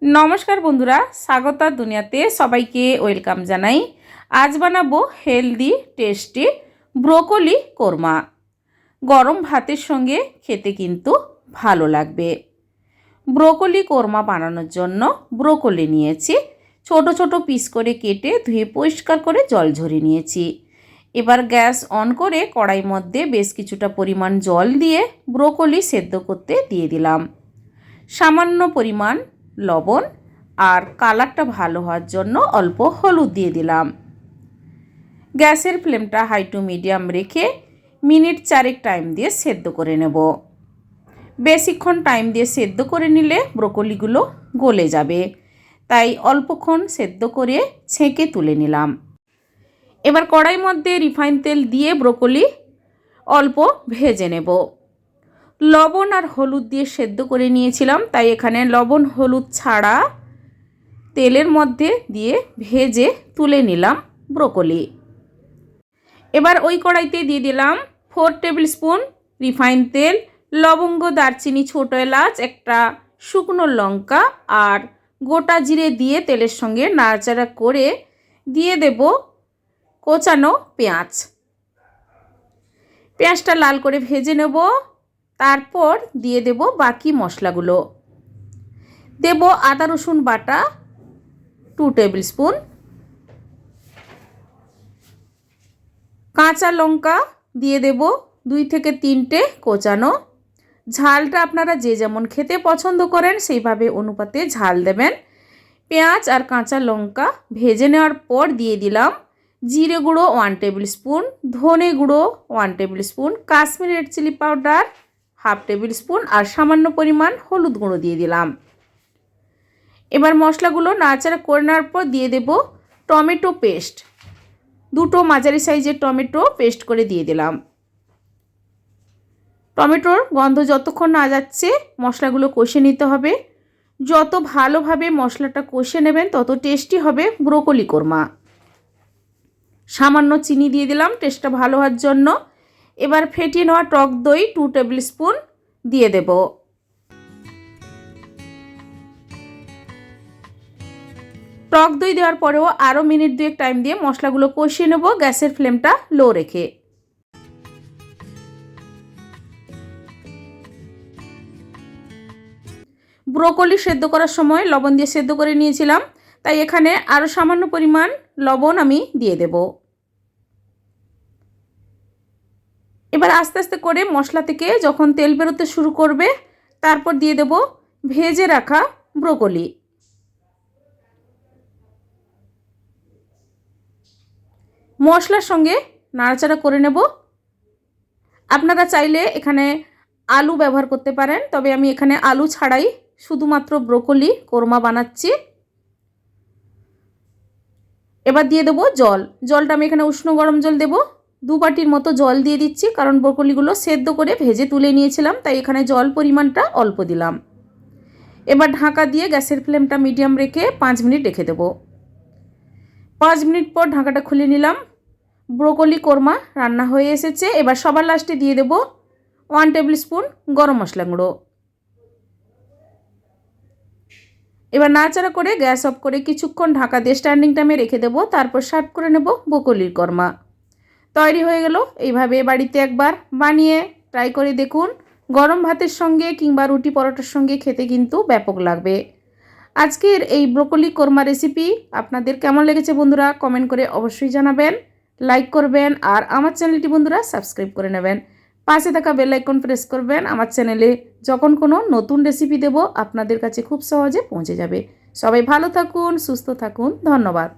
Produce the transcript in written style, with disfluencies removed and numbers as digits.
नमस्कार बंधुरा स्वागत दुनियाते सबाइके वेलकाम जानाई। आज बानाबो हेल्दी टेस्टी ब्रोकली कोरमा। गरम भातेर संगे खेते किन्तु भालो लागबे। ब्रोकली कोरमा बानानोर जन्य ब्रोकली नियेछि छोटो छोटो पिस करे केटे धुए परिष्कार करे जल झरिये नियेछि। एबार गैस अन करे कड़ाई मध्ये बेश किछुटा परिमाण जल दिए ब्रोकली सेদ্ধ करते दिए दिलाम। सामान्य परिमाण लवण और कालारटा भालो हওয়ার জন্য अल्प हलुद दिए दिलाम। गैसेर फ्लेमटा हाई टू मिडियाम रेखे मिनिट 4 टाइम दिए सेদ্ধ करे नेब। बेशिक्षण टाइम दिए सेদ্ধ करे निले ब्रोकलिगुलो गले जाबे, ताई अल्पक्षण सेদ্ধ करे छेके तुले निलाम। एबार कड़ाई मध्य रिफाइन तेल दिए ब्रोकली अल्प भेजे नेब। लवण और हलुद दिए सेদ্ধ करे निয়েছিলাম, তাই এখানে लवण हलुद ছাড়া তেলের মধ্যে দিয়ে ভেজে তুলে নিলাম ব্রোকলি। এবার ওই কড়াইতে দিয়ে দিলাম 4 টেবিল স্পুন রিফাইন তেল, লবঙ্গ, দারচিনি, ছোট এলাচ, একটা শুকনো লঙ্কা আর গোটা জিরে দিয়ে তেলের সঙ্গে নাড়াচাড়া করে দিয়ে দেব কোচানো পেঁয়াজ। পেঁয়াজটা লাল করে ভেজে নেব। তারপর দিয়ে দেব বাকি মশলাগুলো। দেব আদা রসুন বাটা 2 টেবিল স্পুন, কাঁচা লঙ্কা দিয়ে দেব 2 থেকে 3টে কোচানো। ঝালটা আপনারা যে যেমন খেতে পছন্দ করেন সেইভাবে অনুপাতে ঝাল দেবেন। পেঁয়াজ আর কাঁচা লঙ্কা ভেজে নেওয়ার পর দিয়ে দিলাম জিরে গুঁড়ো 1 টেবিল স্পুন, ধনে গুঁড়ো 1 table spoon, Kashmiri red chilli powder 1/2 table spoon আর সামান্য পরিমাণ হলুদ গুঁড়ো দিয়ে দিলাম। এবার মশলাগুলো নাড়াচাড়া করে নেওয়ার পর দিয়ে দেব টমেটো পেস্ট। 2টো মাঝারি সাইজের টমেটো পেস্ট করে দিয়ে দিলাম। টমেটোর গন্ধ যতক্ষণ না যাচ্ছে মশলাগুলো কষে নিতে হবে। যত ভালোভাবে মশলাটা কষে নেবেন তত টেস্টি হবে ব্রোকলি কোরমা। সামান্য চিনি দিয়ে দিলাম টেস্টটা ভালো হওয়ার জন্য। এবার ফেটিয়ে নেওয়া টক দই 2 টেবিল স্পুন দিয়ে দেব। টক দই দেওয়ার পরেও আরও মিনিট 2 টাইম দিয়ে মশলাগুলো কষিয়ে নেব গ্যাসের ফ্লেমটা লো রেখে। ব্রোকলি সেদ্ধ করার সময় লবণ দিয়ে সেদ্ধ করে নিয়েছিলাম, তাই এখানে আরও সামান্য পরিমাণ লবণ আমি দিয়ে দেব। এবার আস্তে আস্তে করে মশলা থেকে যখন তেল বেরোতে শুরু করবে তারপর দিয়ে দেব ভেজে রাখা ব্রোকলি। মশলার সঙ্গে নাড়াচাড়া করে নেব। আপনারা চাইলে এখানে আলু ব্যবহার করতে পারেন, তবে আমি এখানে আলু ছাড়াই শুধুমাত্র ব্রোকলি কোরমা বানাচ্ছি। এবার দিয়ে দেব জল। জলটা আমি এখানে উষ্ণ গরম জল দেব। 2 বাটির মতো জল দিয়ে দিচ্ছি, কারণ ব্রোকলিগুলো সেদ্ধ করে ভেজে তুলে নিয়েছিলাম, তাই এখানে জল পরিমাণটা অল্প দিলাম। এবার ঢাকা দিয়ে গ্যাসের ফ্লেমটা মিডিয়াম রেখে 5 মিনিট রেখে দেব। 5 মিনিট পর ঢাকাটা খুলে নিলাম। ব্রোকলি কোরমা রান্না হয়ে এসেছে। এবার সবার লাস্টে দিয়ে দেব 1 টেবিল স্পুন গরম মশলা গুঁড়ো। এবার নাড়াচাড়া করে গ্যাস অফ করে কিছুক্ষণ ঢাকা দিয়ে স্ট্যান্ডিং টাইমে রেখে দেব। তারপর সার্ভ করে নেব ব্রোকলির কোরমা। তৈরি হয়ে গেল। এইভাবে বাড়িতে একবার বানিয়ে ট্রাই করে দেখুন। গরম ভাতের সঙ্গে কিংবা রুটি পরোটার সঙ্গে খেতে কিন্তু ব্যাপক লাগবে। আজকের এই ব্রোকলি কোরমা রেসিপি আপনাদের কেমন লেগেছে বন্ধুরা কমেন্ট করে অবশ্যই জানাবেন, লাইক করবেন আর আমার চ্যানেলটি বন্ধুরা সাবস্ক্রাইব করে নেবেন। পাশে থাকা বেল আইকন প্রেস করবেন। আমার চ্যানেলে যখন কোনো নতুন রেসিপি দেব আপনাদের কাছে খুব সহজে পৌঁছে যাবে। সবাই ভালো থাকুন, সুস্থ থাকুন। ধন্যবাদ।